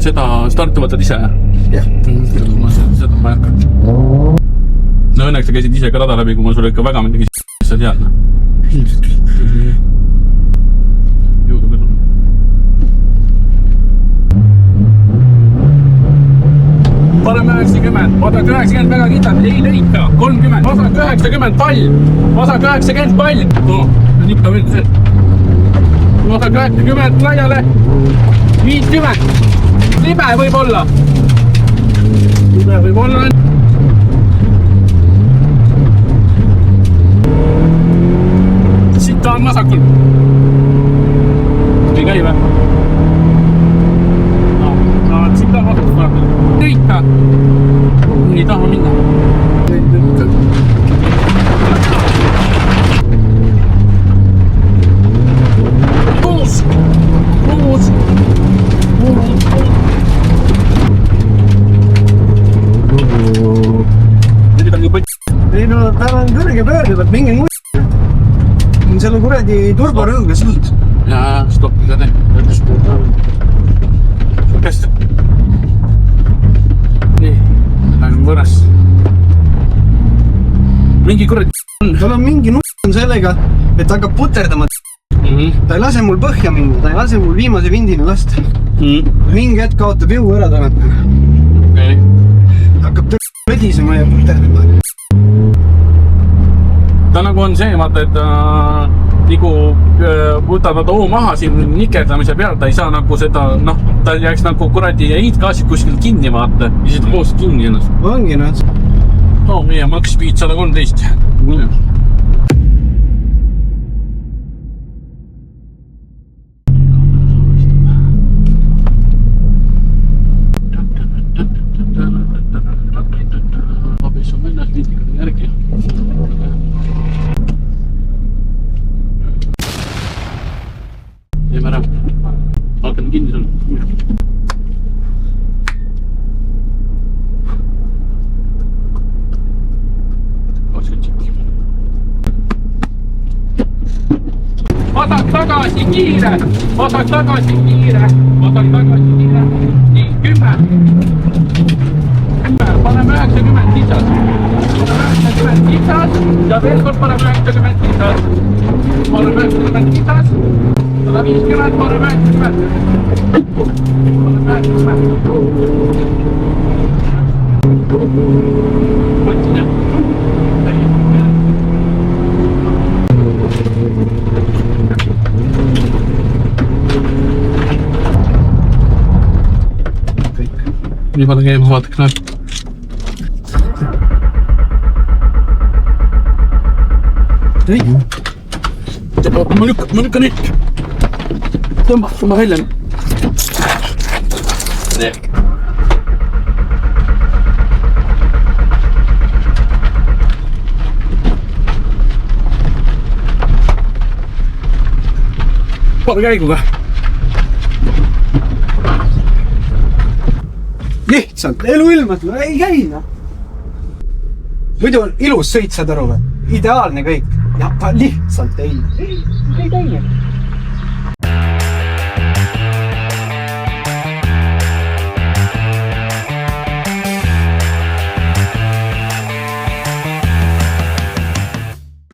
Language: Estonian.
seda starti võtad ise? Jah. Seda ma ei hakka. No õnneks sa käisid ise ka rada läbi, kui ma sulle ikka väga midagi sa tead. Ilmselt. Jõudu ka sulle. Paneme 90, vasak 90 väga kindlalt, ei lõika, 30, vasak 90 pall, vasak 90 pall. On ikka veel see. Vasak 90 laiale, 50, libe võib olla. Libe võib olla. Siit ta on vasakul. Ei käi või? No, siit ta on vasakul. Lõika. Ei taha minna. Lõika. Kuus. Nüüd on juba Ei no, tal on kõrge pöörde, peab mingi muu. Seal on kuradi turborõõga sild. Jaa, stoppi ka tee. Käest. Nii, lähen võõras. Mingi kuradi Tal on mingi on sellega, et ta hakkab puterdama. Ta ei lase mul põhja minna, ta ei lase mul viimase vindini lasta. Mingi hetk kaotab jõu ära tagant. Okay. Hakkab võdisema ja puterdama. Ta nagu on see, vaata, et ta nagu võtab oo maha siin nikerdamise peal, ta ei saa nagu seda, noh, ta jääks nagu kuradi heitgaasid kuskil kinni, vaata, ja siis ta koos kinni ennast. Ongi nad. Meie maks 513. Abis on vennas viitikad järgi. Teeme ära. Hakkan kinni sul. Vasak tagasi kiire. Vasak tagasi kiire. Vasak tagasi kiire. Nii, 10. Paneme 90 sisas. Paneme 90 sisas. Ja veel kord paneme 90 sisas. Paneme 90 sisas. 150, paneme 90. Paneme 90. Võtsin jah. Nii palju käima vaataks näeb. Ei. Ma lükkan nüüd. Tõmba välja. Nii. Pole käiguga. Lihtsalt elu ilmad, ei käina. Muidu on ilus sõit, saad aru või? Ideaalne kõik. Ja ta lihtsalt ei käi.